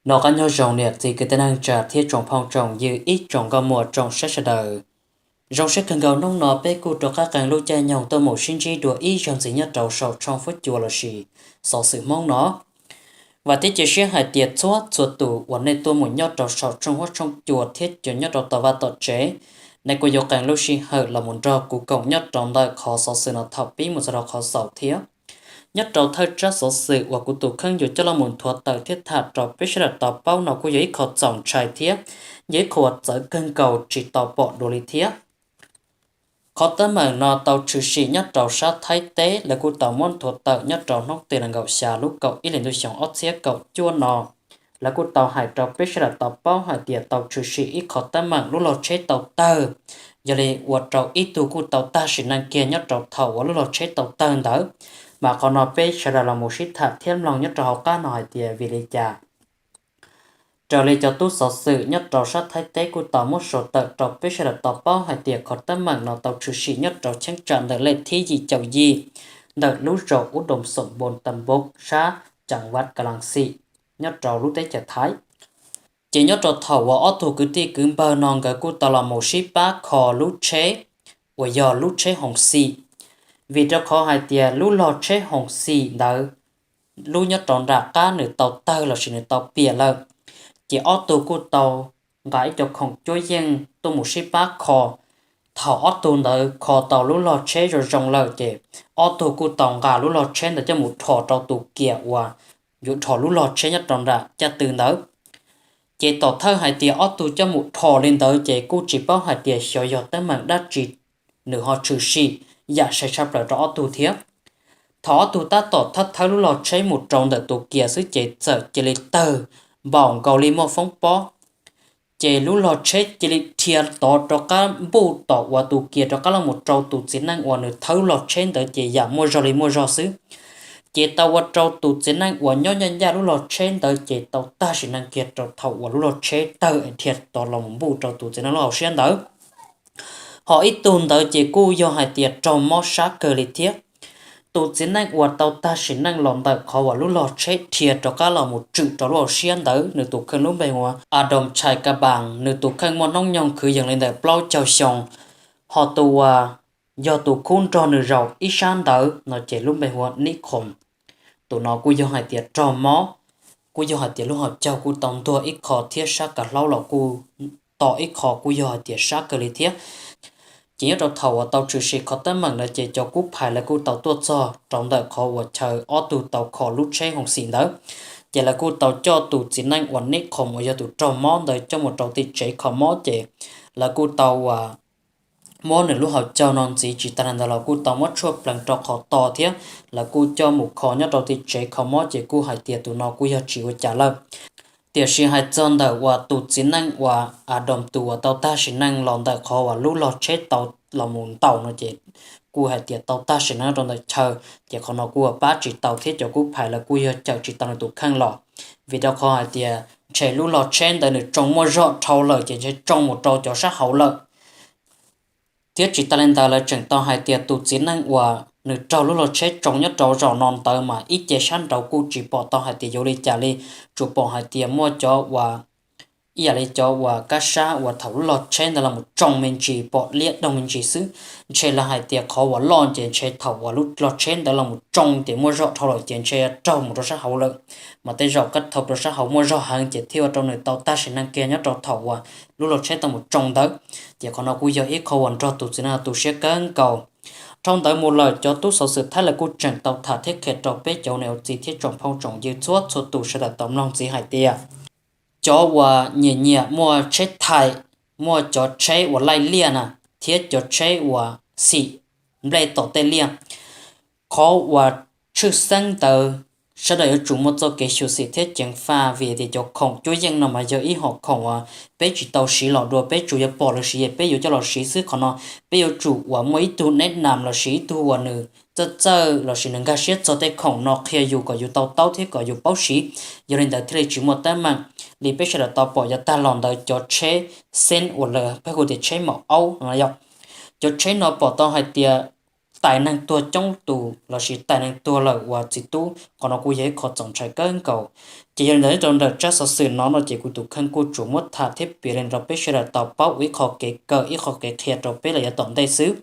nó có nhau rồng nè thì cái tên năng trả thiết trồng phong trồng như ít trồng có mùa trồng sẽ đời rồng sẽ cần cầu nông nọ bé cụ cho các càng lưu chạy nhau tôi một sinh chi đùa ít trong gì nhất trầu sầu trong phút chùa là gì sau sự mong nó và thiết chỉ sẽ hại tiệt chuột chuột tủวันnày tôi muốn nhau trầu sầu trong phút trong chùa thiết cho nhau trầu tàu và tàu chế này cô yêu càng lưu sinh hở là muốn trò cụ cộng nhất trong đời khó sau sự nó thập bí một giờ khó sầu thiết nhất trâu thay ra số sự và cụ tụ khăn dù cho là muốn thuật tờ thiết thả trò biết là tờ bao nào có giấy khó dòng trái thiết giấy khó trở cân cầu chỉ tờ bộ đồ lý thiết khó tới mà nó tàu trừ sĩ nhất trâu sát thay tế là cụ tàu môn thuật tờ nhất trâu nóc tiền là gạo xà lúc cậu ít lên đôi sống ớt xế cậu chua nò là cụ tàu hải trâu biết là tờ bao hải tiền tàu trừ sĩ ít khó tới mà lúc lọt chế tàu tờ giờ này vợ trâu ít tu cụ tàu ta sĩ năng kia nhất trâu thầu và lúc lọt chế tàu tờ đỡ mà còn nó bé sẽ là một sĩ thật thêm lòng nhất trò học cá nói thì vì lý cha trở lại cho tu sở sự nhất trò sát thái tế của tàu một số tờ trò bé sẽ là tàu bao hai tiệc khó tâm mạng nó tàu trừ sĩ nhất trò chắc chắn đợi lên thi gì chầu gì đợi lũ rổ út đồng sổng bồn tầm bốc xa chẳng vắt cả lăng xị nhất trò lũ tế trả thái chỉ nhất trò thầu và ớt thủ cứ ti cứ bờ non cái của tàu là một sĩ bá khó lũ chế và giờ lũ chế hồng xị vì cho khó hai tia lũ lò chế hồng xì đỡ lũ nhớ tròn ra cá nửa tàu tơ là sự nửa tàu bìa lợ chỉ ô tô của tàu gãi cho không chối dân tôi một ship bác kho thảo ô tô đỡ kho tàu lũ lò chế rồi rong lợ chỉ ô tô của tàu gà lũ lò chế để cho một thọ tàu tụ kia và dụ thọ lũ lò chế nhớ tròn ra cho từ đỡ chỉ tàu thơ hai tia ô tô cho một thọ lên đỡ chỉ cô chỉ bao hai tia xnhỏ giọt tới mạng đắt chỉ nửa họ trừ xì dạ sẽ sắp lại rõ tu thiếp thọ tu ta tỏ thất thái lúc lọt chế một trong đợt tu kia sức chế sợ chế lì tờ bỏng cầu lì mò phóng bó chế lúc lọt chế chế lì thiệt tỏ cho các bộ tỏ qua tu kia cho các là một trâu tu chiến năng qua nửa thái lọt chế đợt chế dạ mua rò lì mua rò xứ chế tàu qua trâu tu chiến năng qua nhỏ nhanh ra lúc lọt chế đợt chế tàu ta sẽ năng kiệt trâu thầu qua lúc lọt chế tờ thiệt tỏ lòng bộ trâu tu chiến năng lọt xuyên đỡ họ ít tuần tới chỉ cú do hai tiệt trong mót sát cơ lý thiết tụ chiến năng của tàu ta sẽ năng lòng tại khó vào lúc lọt chết thiệt cho các là một chữ cho lọt xiên tới nửa tụ khăn lúc bề ngoài đồng chạy cả bảng nửa tụ khăn món nông nhông cứ dừng lên tại bao chào sòng họ tụ do tụ khôn cho nửa rau ít san tới nó chỉ lúc bề ngoài nít khom tụ nó cú do hai tiệt trong mót cú do hai tiệt lúc họ chào cú tổng tua ít khó thiết sát cả lâu là cú tỏ ít khó cú do hai tiệt sát cơ lý thiết chỉ nhớ tàu và tàu trừ sĩ có tấm bằng là chỉ cho cúp phải là cú tàu tuột cho trong đợt khó và chờ ô tô tàu khó lúc xe hồng xịn đó chỉ là cú tàu cho tụ chỉ năng quản lý không ở tụ trong món đời cho một tàu tị chế khó món chỉ là cú tàu và món này lúc họ cho non chỉ ta là cú tàu mất chua bằng trò khó to thế là cú cho một khó nhớ tàu tị chế khó món chỉ cú hải tiệt tụ nó cú giờ chỉ có trả lời tiệt sĩ hai chân đời và tụ chỉ năng và đồng tụ và tàu ta chỉ năng lòng đời khó và lúc lọt chết tàu là muốn tàu nó chỉ cú hai tiệt tàu ta chỉ năng trong đời chờ chỉ còn nó cú ba chỉ tàu thiết cho cú phải là cú giờ chờ chỉ tàu tụ khang lọ vì đó khó hai tiệt chạy lúc lọt trên đời được trong mua rõ thâu lợi chỉ trong một trâu cho sát hậu lợi thiết chỉ ta lên tàu là chẳng tàu hai tiệt tụ chỉ năng và nửa trâu lúc lọt chết trong nhất trâu rau non tờ mà ít chế sẵn trâu cú chỉ bỏ tàu hai tiệt vô đi trả đi chụp bỏ hai tiệt mua cho và ý là cho và cá sa và thấu lọt trên là một trong mình chỉ bỏ liệt đồng mình chỉ xứ trên là hai tiệt khó và lon trên thấu và lúc lọt trên đó là một trong để mua rọ thấu lọt trên trong một số hậu lượng mà tới rọ cắt thấu số hậu mua rọ hàng chỉ theo trong này tàu ta sẽ năng kia nhất rọ thấu và lúc lọt trên là một trong đó chỉ còn nó cũng giờ ít khó hoàn cho tụ sẽ là tụ sẽ cân cầu trong tới một lời cho tú sở sự thái là cô chẳng tàu thả thiết kế trò bé chỗ nào chỉ thiết trọng phong trọng dư suốt số tụ sẽ là tổng lòng chỉ hai tiệt cho và nhẹ nhẹ mua chế thải mua cho chế và lại liền à thiết cho chế và xị lại tổ tên liền khó và chữ sinh từ sau đó chủ một số cái số sĩ thiết chẳng pha về thì cho không cho dân nào mà giờ ý học không à bé chỉ tàu sĩ lọ đùa bé chủ yếu bỏ là sĩ bé yếu cho lọ sĩ xứ còn nó bé yếu chủ và mấy tu nét làm là sĩ tu và nữ giờ là sĩ nâng cao xét cho tới không nó khi dù có dù tàu thế có dù báo sĩ giờ nên tại thế chỉ một tấm mà li bé sẽ là tàu bỏ cho ta lòng đời cho chế sen hoặc là bé có thể chế màu âu là dọc cho chế nó bỏ tàu hai tia tài năng tua trong tù là chỉ tài năng tua là và chỉ tu còn nó cũng dễ khó trọng trái cơn cầu chỉ hiện đấy trong đợt chắc sự nó chỉ của tụ khăn của chủ mất thả thiết bị lên rồi biết sẽ là tàu bao ít khó kế cờ ít khó kế thiệt rồi biết là tổng đại sứ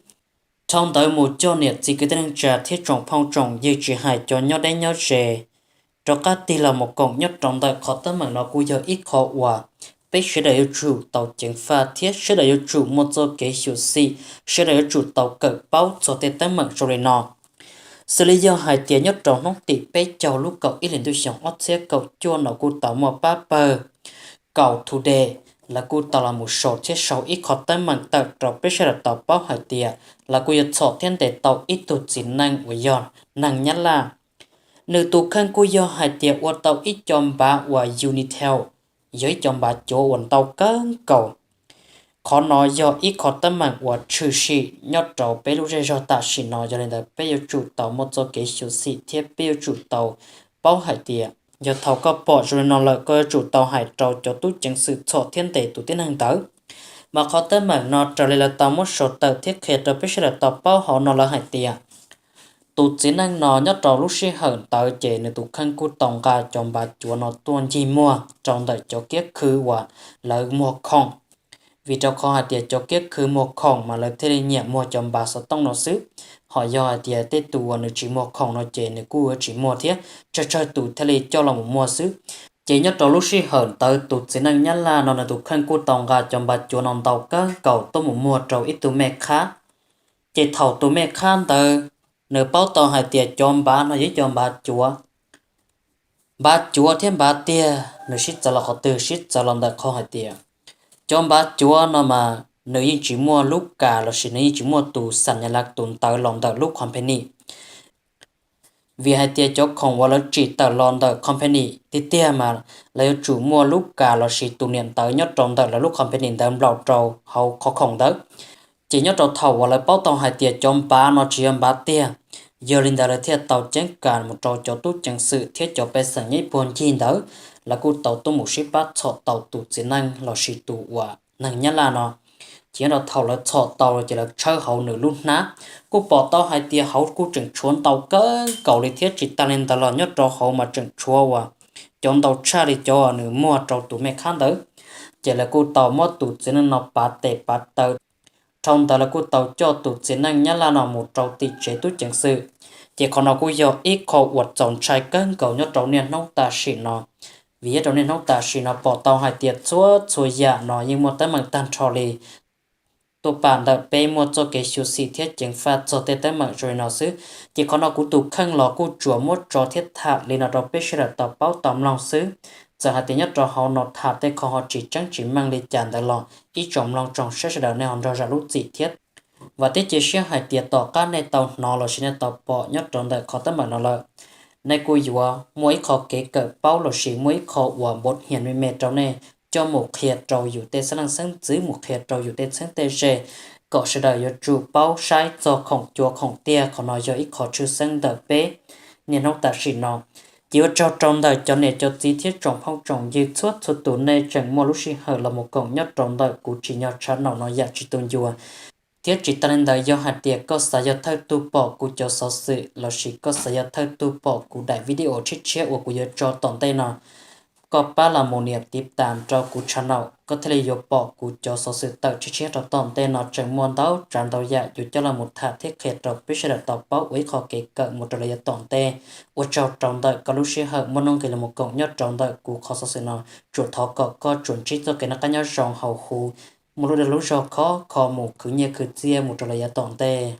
trong tới một cho nhiệt chỉ cái tên trả thiết trọng phong trọng như chỉ hại cho nhau đánh nhau rề cho các tỷ là một cộng nhất trong đời khó tâm mà nó cũng giờ ít khó hòa bây sẽ để chủ tàu chiến pha thiết sẽ để chủ một số kế hiệu si sẽ để chủ tàu cỡ bao cho tên tâm mạng rồi nó xử lý do hai tiền nhất trong nông tỷ bây cho lúc cậu ít lên tôi sống ót xe cậu cho nó cũng tàu một ba bờ cậu thủ đề là cô tàu là một số thiết sau ít khó tâm mạng tàu rồi bây sẽ là tàu bao hai tiền là cô giờ sọ thiên để tàu ít tụt chính năng với giòn năng nhất là nữ tụ khăn cô do hai tiệp qua tàu ít chom ba và Unitel dưới chom ba chỗ quần tàu cơn cầu khó nói do ít khó tâm mạng và trừ sĩ nhớ trâu bé lúc ra ta sĩ nói cho nên là bé yêu chủ tàu một số kế siêu sĩ thiết bé yêu chủ tàu bao hải tiệp do thầu có bỏ rồi nó lại coi chủ tàu hải trâu cho tú chẳng sự thọ thiên tệ tụ tiến hành tới mà khó tâm mạng nó trở lại là tàu một số tàu thiết kế rồi bé sẽ là tàu bao họ nó là hải tiệp tụ chỉ năng nó nhất trâu lúc xí hởn tới chế nên tụ khăn cú tòng ca trong bà chúa nó tuôn gì mua trong đời cho kiếp khứ và lợi mua không vì trong kho hạt tiền cho kiếp khứ mua không mà lợi thế nhẹ mua trong bà sẽ tông nó xứ họ do hạt tiền tết tụ nó chỉ mua không nó chế nên cú chỉ mua thiết cho chơi tụ thế cho là một mua xứ chỉ nhất trâu lúc xí hởn tới tụ chỉ năng nhất là nó là tụ khăn cú tòng ca trong bà chúa nó tàu cá cầu tôi một mua trâu ít tụ mẹ khá chỉ thầu tụ mẹ khá tới nửa bao tàu hải tiệt chom ba nó với chom ba chúa thêm ba tia nửa shít cho là họ từ shít cho lòng đặc kho hải tiệt chom ba chúa nó mà nửa như chỉ mua lúc cả là chỉ nửa chỉ mua tủ sẵn nhà lạc tồn tại lòng đặc lúc company vì hải tiệt cho không qua là chỉ tại lòng đặc company thì tia mà lấy chủ mua lúc cả là chỉ tụ niệm tới nhất trong đặc là lúc company đâm lọt trâu hậu khó không tới chỉ nhớ trâu thầu là bao tàu hải tiệt chom ba nó chỉ ba tia giờ linh đạo thiết tàu chẳng cả một trò cho tốt chẳng sự thiết cho bé sản nhảy buồn chi đó là cô tàu tôi một ship bắt chọn tàu tụ chỉ năng là sĩ tụ và năng nhất là nó chỉ là thầu là chọn tàu chỉ là chơi hậu nửa lúc ná cô bỏ tàu hai tia hậu cô chừng chuồn tàu cỡ cầu lý thiết chỉ ta lên tàu là nhất trò hậu mà chừng chua và chọn tàu cha đi cho nửa mua trò tụ mẹ khán đó chỉ là cô tàu mất tụ chỉ năng nó bát tệ bát tàu trong đó là cô tàu cho tụ chỉ năng nhất là nó một trò tị chế tốt chẳng sự chỉ còn nó cũng do ít khó vật dòng trái cân cầu nhất trong niên nông ta xỉ nó vì trong niên nông ta xỉ nó bỏ tàu hai tiệt chúa dạ nó như một tấm bằng tan trò lì tụ bản đã bê một cho cái siêu sĩ thiết chính phát cho tê tấm bằng rồi nó xứ chỉ còn nó cũng tụ khăn lò cô chúa một trò thiết thả lên nó đó biết sẽ là tàu bao tầm lòng xứ giờ hai tiếng nhất trò họ nó thả tê khó họ chỉ chẳng chỉ mang đi chán tại lò ít trong lòng trong sẽ đầu này họ ra lúc gì thiết và tiết chế xe hải tiệt tỏ các này tàu nó là xin tàu bỏ nhất trong đời khó tâm bản nó là này cô dùa mỗi khó kế cỡ bao là chỉ mỗi khó và bột hiện với mẹ trong này cho một hiệp trâu dụ tê sáng sáng dưới một hiệp trâu dụ tê sáng tê rề có sẽ đợi cho chủ bao sai cho khổng chùa khổng tia còn nói cho ít khó chữ sáng đợi bế nên không ta xin nó chỉ cho trong đời cho nên cho chi tiết trong phong trồng dư suốt xuất tụ này chẳng mua lúc sinh hở là một cổng nhất trong đời của chỉ nhau chán nó dạ chỉ tôn dùa thiết chỉ tên đời do hạt tiệt có sử dụng thay tu bỏ của cho số sự là chỉ có sử dụng thay tu bỏ của đại video trích chia của giờ cho tổng tay nào có ba là một niệm tiếp tạm cho của channel có thể là dùng bỏ của cho số sự tự trích chia cho tổng tay nào chẳng muốn đấu chẳng đấu dạ dù cho là một thả thiết kế rồi biết sẽ là tập báo với khó kế cận một trở lại tổng tay của cho trọng đời có lúc sẽ hợp muốn nông kỳ là một cộng nhất trọng đời của khó số sự nào chủ thọ có chuẩn trích cho cái nó cá nhau rong hậu khu một lúc khó một cứ như cứ chia một trò là tổng tệ